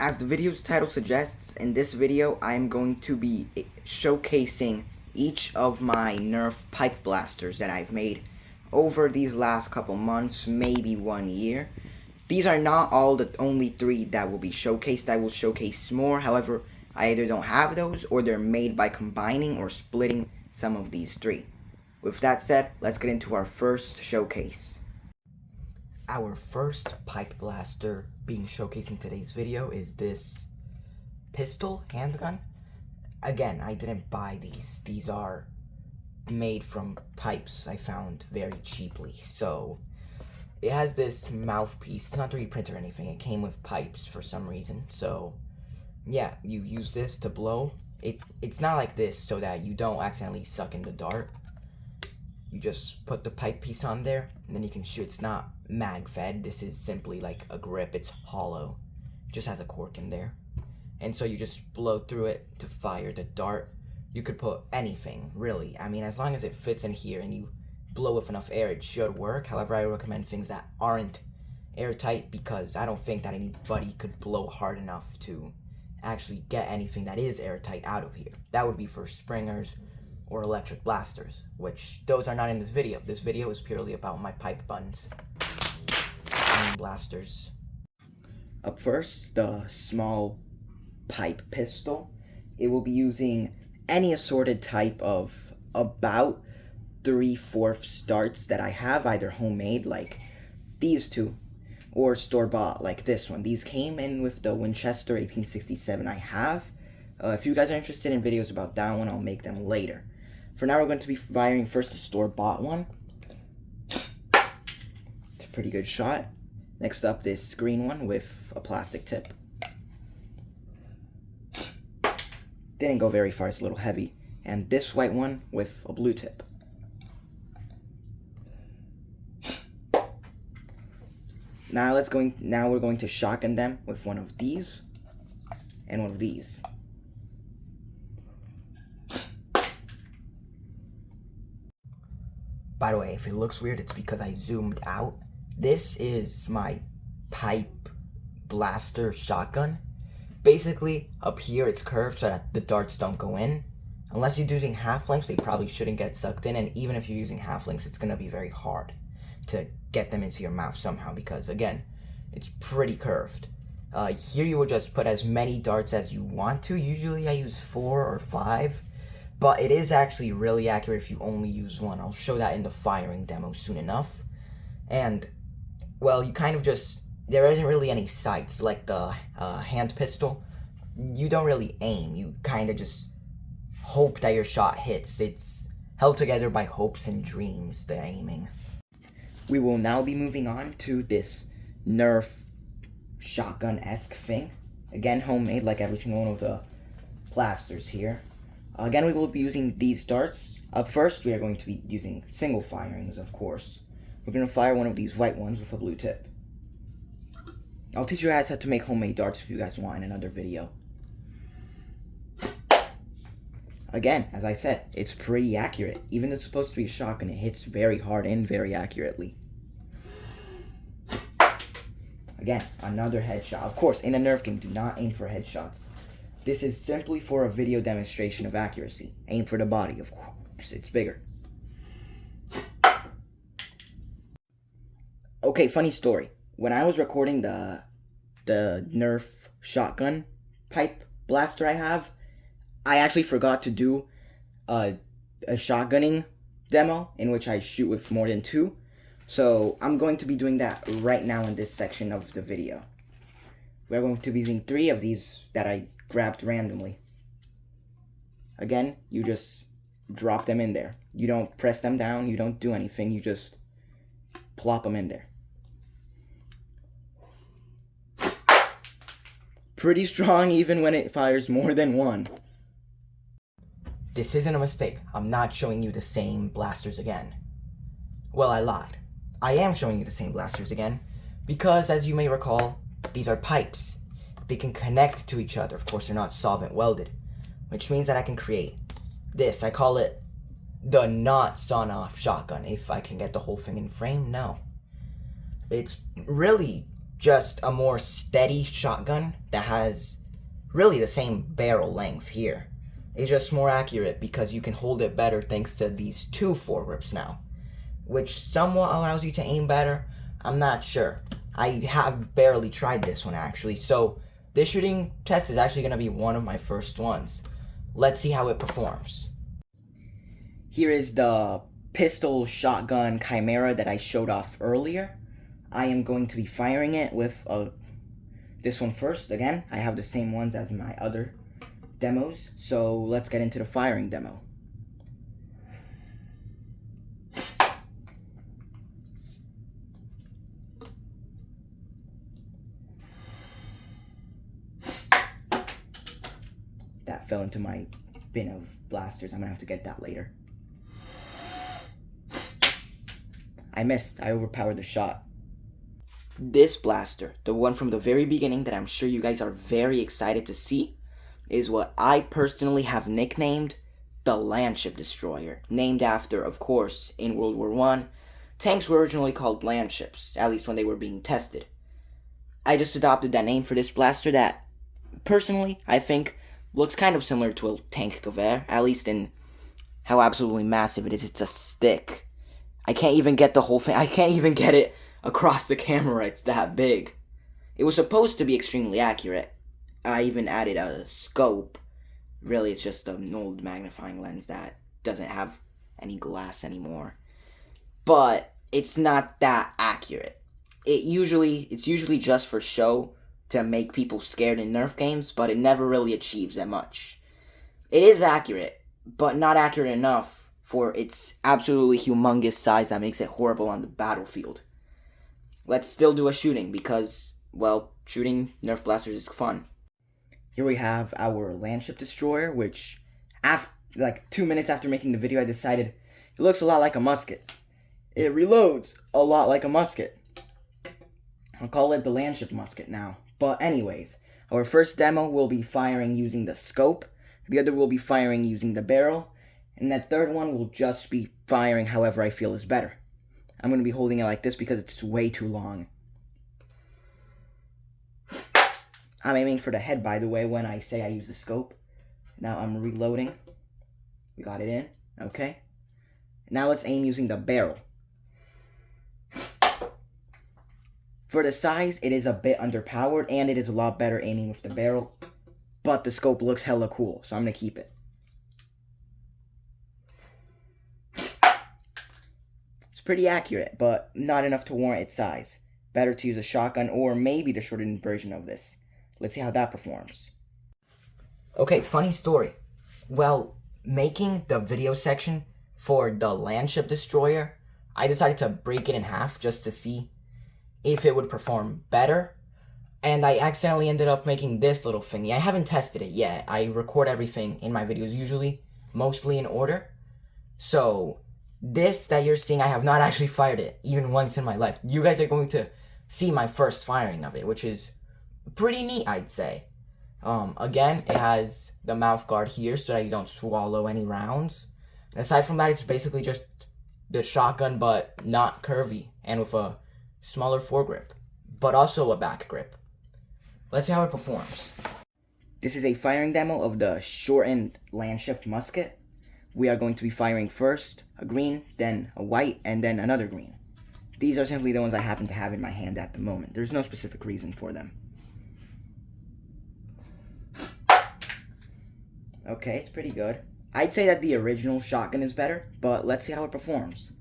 As the video's title suggests, in this video I'm going to be showcasing each of my Nerf pipe blasters that I've made over these last couple months, maybe 1 year. These are not all the only 3 that will be showcased. I will showcase more, however, I either don't have those or they're made by combining or splitting some of these 3. With that said, let's get into our first showcase. Our first pipe blaster being showcased in today's video is this pistol handgun. Again, I didn't buy these. These are made from pipes I found very cheaply. So it has this mouthpiece. It's not 3D printed or anything. It came with pipes for some reason. So yeah, you use this to blow. It's not like this so that you don't accidentally suck in the dart. You just put the pipe piece on there, and then you can shoot. It's not mag fed. This is simply like a grip. It's hollow. It just has a cork in there. And so you just blow through it to fire the dart. You could put anything, really. I mean, as long as it fits in here and you blow with enough air, it should work. However, I recommend things that aren't airtight because I don't think that anybody could blow hard enough to actually get anything that is airtight out of here. That would be for springers or electric blasters, which those are not in this video. This video is purely about my pipe buns and blasters. Up first, the small pipe pistol. It will be using any assorted type of about 3/4 darts that I have, either homemade like these 2 or store-bought like this one. These came in with the Winchester 1867 I have. If you guys are interested in videos about that one, I'll make them later. For now, we're going to be firing first the store-bought one. It's a pretty good shot. Next up, this green one with a plastic tip. Didn't go very far, it's a little heavy. And this white one with a blue tip. Now we're going to shotgun them with one of these and one of these. By the way, if it looks weird, it's because I zoomed out. This is my pipe blaster shotgun. Basically, up here it's curved so that the darts don't go in. Unless you're using half lengths, they probably shouldn't get sucked in. And even if you're using half lengths, it's going to be very hard to get them into your mouth somehow because, again, it's pretty curved. Here you will just put as many darts as you want to. Usually I use 4 or 5. But it is actually really accurate if you only use 1. I'll show that in the firing demo soon enough. And, well, you kind of just, there isn't really any sights like the hand pistol. You don't really aim. You kind of just hope that your shot hits. It's held together by hopes and dreams, the aiming. We will now be moving on to this Nerf shotgun-esque thing. Again, homemade like every single one of the blasters here. Again, we will be using these darts. Up first, we are going to be using single firings, of course. We're going to fire one of these white ones with a blue tip. I'll teach you guys how to make homemade darts if you guys want in another video. Again, as I said, it's pretty accurate. Even though it's supposed to be a shotgun, it hits very hard and very accurately. Again, another headshot. Of course, in a Nerf game, do not aim for headshots. This is simply for a video demonstration of accuracy. Aim for the body, of course. It's bigger. Okay, funny story. When I was recording the Nerf shotgun pipe blaster I have, I actually forgot to do a shotgunning demo in which I shoot with more than 2. So I'm going to be doing that right now in this section of the video. We're going to be using 3 of these that I grabbed randomly. Again, you just drop them in there. You don't press them down, you don't do anything, you just plop them in there. Pretty strong even when it fires more than 1. This isn't a mistake. I'm not showing you the same blasters again. Well, I lied. I am showing you the same blasters again because, as you may recall, these are pipes. They can connect to each other. Of course, they're not solvent welded, which means that I can create this. I call it the not sawn-off shotgun. If I can get the whole thing in frame, no. It's really just a more steady shotgun that has really the same barrel length here. It's just more accurate because you can hold it better thanks to these two foregrips now, which somewhat allows you to aim better. I'm not sure. I have barely tried this one actually, so this shooting test is actually going to be one of my first ones. Let's see how it performs. Here is the pistol shotgun Chimera that I showed off earlier. I am going to be firing it with this one first. Again, I have the same ones as my other demos, so let's get into the firing demo. That fell into my bin of blasters. I'm gonna have to get that later. I missed. I overpowered the shot. This blaster, the one from the very beginning that I'm sure you guys are very excited to see, is what I personally have nicknamed the Landship Destroyer. Named after, of course, in World War I, tanks were originally called landships, at least when they were being tested. I just adopted that name for this blaster that, personally, I think looks kind of similar to a tank Gewehr, at least in how absolutely massive it is. It's a stick. I can't even get the whole thing. I can't even get it across the camera. It's that big. It was supposed to be extremely accurate. I even added a scope. Really, it's just an old magnifying lens that doesn't have any glass anymore. But it's not that accurate. It's usually just for show to make people scared in Nerf games, but it never really achieves that much. It is accurate, but not accurate enough for its absolutely humongous size that makes it horrible on the battlefield. Let's still do a shooting because, well, shooting Nerf blasters is fun. Here we have our Landship Destroyer, which, like 2 minutes after making the video, I decided it looks a lot like a musket. It reloads a lot like a musket. I'll call it the Landship musket now. But anyways, our first demo will be firing using the scope, the other will be firing using the barrel, and that third one will just be firing however I feel is better. I'm going to be holding it like this because it's way too long. I'm aiming for the head, by the way, when I say I use the scope. Now I'm reloading. We got it in. Okay. Now let's aim using the barrel. For the size, it is a bit underpowered, and it is a lot better aiming with the barrel. But the scope looks hella cool, so I'm going to keep it. It's pretty accurate, but not enough to warrant its size. Better to use a shotgun or maybe the shortened version of this. Let's see how that performs. Okay, funny story. Well, making the video section for the Landship Destroyer, I decided to break it in half just to see if it would perform better. And I accidentally ended up making this little thingy. I haven't tested it yet. I record everything in my videos usually, mostly in order. So, this that you're seeing, I have not actually fired it even once in my life. You guys are going to see my first firing of it, which is pretty neat, I'd say. Again, it has the mouth guard here so that you don't swallow any rounds. And aside from that, it's basically just the shotgun, but not curvy, and with a smaller foregrip, but also a back grip. Let's see how it performs. This is a firing demo of the shortened Landship musket. We are going to be firing first a green, then a white, and then another green. These are simply the ones I happen to have in my hand at the moment. There's no specific reason for them. Okay, it's pretty good. I'd say that the original shotgun is better, but let's see how it performs.